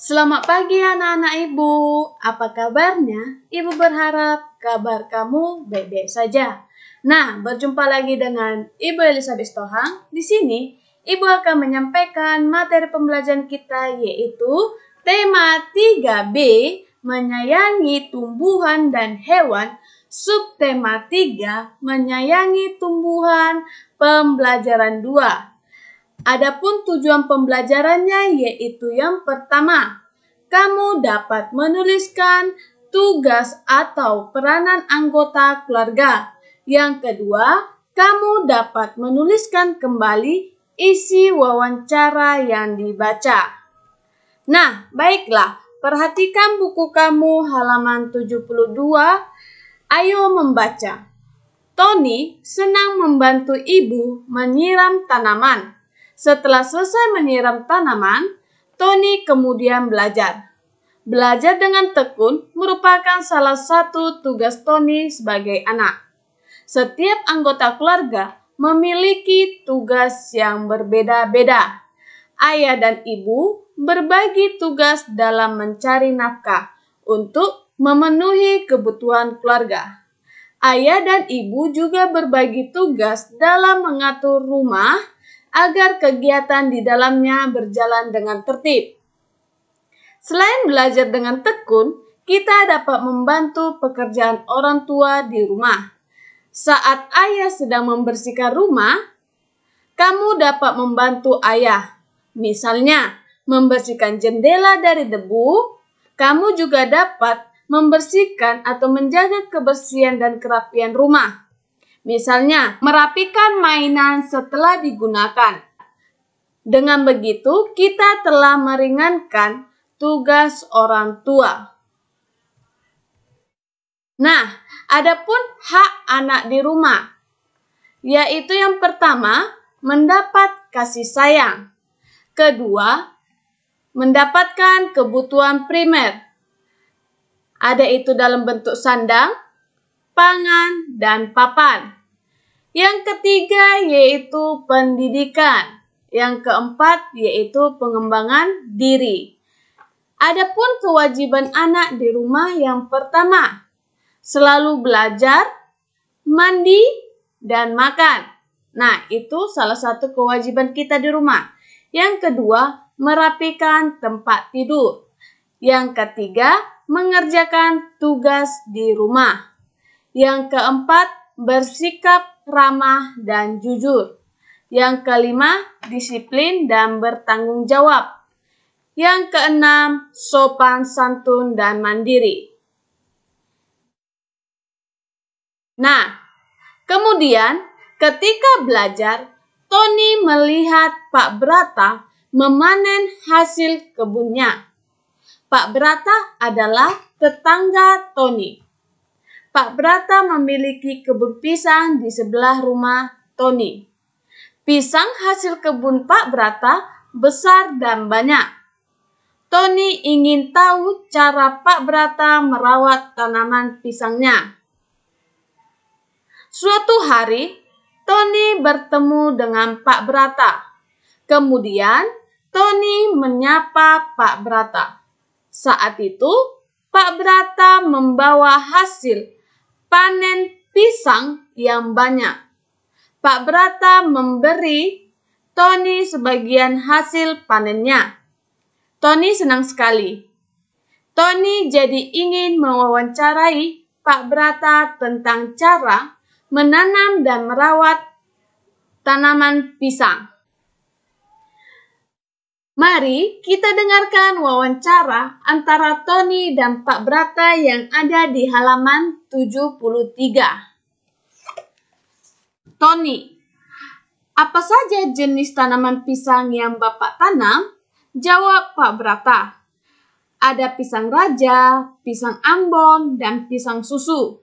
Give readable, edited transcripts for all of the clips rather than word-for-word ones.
Selamat pagi anak-anak ibu. Apa kabarnya? Ibu berharap kabar kamu baik-baik saja. Nah, berjumpa lagi dengan Ibu Elizabeth Tohang. Di sini, Ibu akan menyampaikan materi pembelajaran kita yaitu tema 3B, menyayangi tumbuhan dan hewan. Subtema 3, menyayangi tumbuhan, pembelajaran 2. Adapun tujuan pembelajarannya yaitu yang pertama, kamu dapat menuliskan tugas atau peranan anggota keluarga. Yang kedua, kamu dapat menuliskan kembali isi wawancara yang dibaca. Nah, baiklah, perhatikan buku kamu halaman 72. Ayo membaca. Tony senang membantu ibu menyiram tanaman. Setelah selesai menyiram tanaman, Tony kemudian belajar. Belajar dengan tekun merupakan salah satu tugas Tony sebagai anak. Setiap anggota keluarga memiliki tugas yang berbeda-beda. Ayah dan ibu berbagi tugas dalam mencari nafkah untuk memenuhi kebutuhan keluarga. Ayah dan ibu juga berbagi tugas dalam mengatur rumah agar kegiatan di dalamnya berjalan dengan tertib. Selain belajar dengan tekun, kita dapat membantu pekerjaan orang tua di rumah. Saat ayah sedang membersihkan rumah, kamu dapat membantu ayah. Misalnya, membersihkan jendela dari debu, kamu juga dapat membersihkan atau menjaga kebersihan dan kerapian rumah. Misalnya, merapikan mainan setelah digunakan. Dengan begitu, kita telah meringankan tugas orang tua. Nah, adapun hak anak di rumah, yaitu yang pertama, mendapat kasih sayang. Kedua, mendapatkan kebutuhan primer. Ada itu dalam bentuk sandang, pangan, dan papan. Yang ketiga yaitu pendidikan. Yang keempat yaitu pengembangan diri. Adapun kewajiban anak di rumah yang pertama, selalu belajar, mandi, dan makan. Nah, itu salah satu kewajiban kita di rumah. Yang kedua, merapikan tempat tidur. Yang ketiga, mengerjakan tugas di rumah. Yang keempat, bersikap ramah dan jujur. Yang kelima, disiplin dan bertanggung jawab. Yang keenam, sopan santun dan mandiri. Nah, kemudian ketika belajar, Tony melihat Pak Brata memanen hasil kebunnya. Pak Brata adalah tetangga Tony. Pak Brata memiliki kebun pisang di sebelah rumah Tony. Pisang hasil kebun Pak Brata besar dan banyak. Tony ingin tahu cara Pak Brata merawat tanaman pisangnya. Suatu hari, Tony bertemu dengan Pak Brata. Kemudian, Tony menyapa Pak Brata. Saat itu, Pak Brata membawa hasil panen pisang yang banyak. Pak Brata memberi Tony sebagian hasil panennya. Tony senang sekali. Tony jadi ingin mewawancarai Pak Brata tentang cara menanam dan merawat tanaman pisang. Mari kita dengarkan wawancara antara Tony dan Pak Brata yang ada di halaman 73. Tony, apa saja jenis tanaman pisang yang Bapak tanam? Jawab Pak Brata. Ada pisang raja, pisang ambon, dan pisang susu.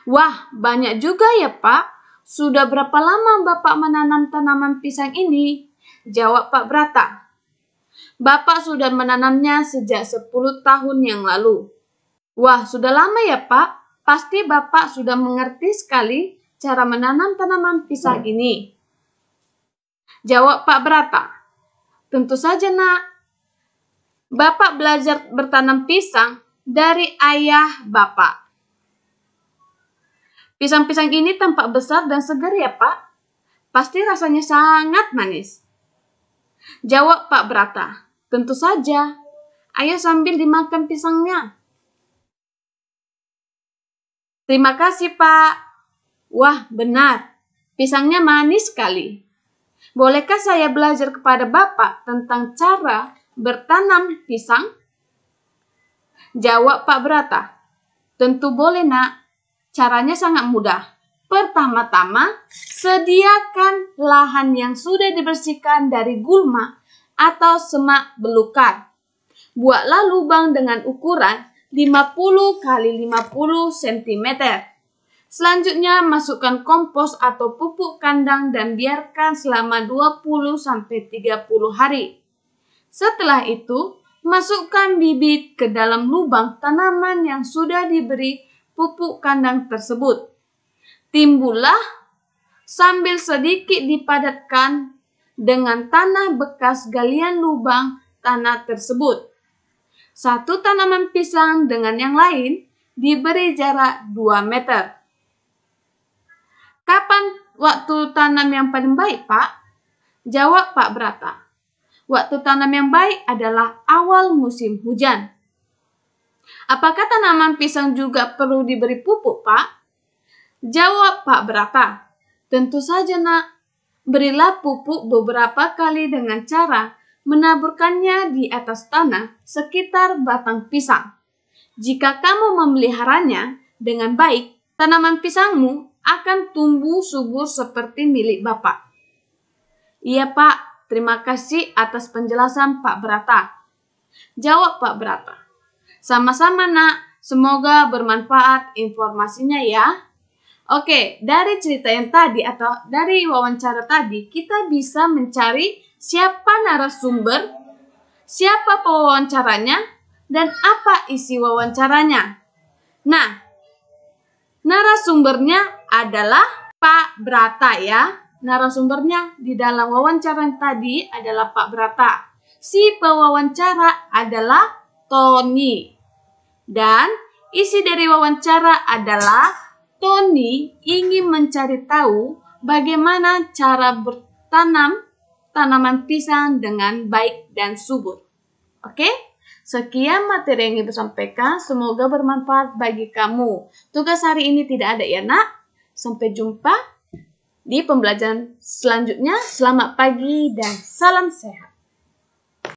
Wah, banyak juga ya Pak. Sudah berapa lama Bapak menanam tanaman pisang ini? Jawab Pak Brata. Bapak sudah menanamnya sejak 10 tahun yang lalu. Wah, sudah lama ya Pak. Pasti Bapak sudah mengerti sekali cara menanam tanaman pisang ini. Jawab Pak Brata. Tentu saja nak. Bapak belajar bertanam pisang dari ayah Bapak. Pisang-pisang ini tampak besar dan segar ya, Pak? Pasti rasanya sangat manis. Jawab Pak Brata. Tentu saja. Ayo sambil dimakan pisangnya. Terima kasih, Pak. Wah, benar. Pisangnya manis sekali. Bolehkah saya belajar kepada Bapak tentang cara bertanam pisang? Jawab Pak Brata. Tentu boleh, Nak. Caranya sangat mudah. Pertama-tama, sediakan lahan yang sudah dibersihkan dari gulma atau semak belukar. Buatlah lubang dengan ukuran 50 x 50 cm. Selanjutnya, masukkan kompos atau pupuk kandang dan biarkan selama 20-30 hari. Setelah itu, masukkan bibit ke dalam lubang tanaman yang sudah diberi pupuk kandang tersebut. Timbullah sambil sedikit dipadatkan dengan tanah bekas galian lubang tanah tersebut. Satu tanaman pisang dengan yang lain diberi jarak 2 meter. Kapan waktu tanam yang paling baik, Pak? Jawab Pak Brata. Waktu tanam yang baik adalah awal musim hujan. Apakah tanaman pisang juga perlu diberi pupuk, Pak? Jawab Pak Brata. Tentu saja, Nak. Berilah pupuk beberapa kali dengan cara menaburkannya di atas tanah sekitar batang pisang. Jika kamu memeliharanya dengan baik, tanaman pisangmu akan tumbuh subur seperti milik Bapak. Iya, Pak. Terima kasih atas penjelasan Pak Brata. Jawab Pak Brata. Sama-sama, Nak. Semoga bermanfaat informasinya ya. Oke, dari cerita yang tadi atau dari wawancara tadi, kita bisa mencari siapa narasumber, siapa pewawancaranya, dan apa isi wawancaranya. Nah, narasumbernya adalah Pak Brata ya. Narasumbernya di dalam wawancara tadi adalah Pak Brata. Si pewawancara adalah Tony. Dan isi dari wawancara adalah Tony ingin mencari tahu bagaimana cara bertanam tanaman pisang dengan baik dan subur. Oke? Sekian materi yang ibu sampaikan, semoga bermanfaat bagi kamu. Tugas hari ini tidak ada ya, Nak. Sampai jumpa di pembelajaran selanjutnya. Selamat pagi dan salam sehat.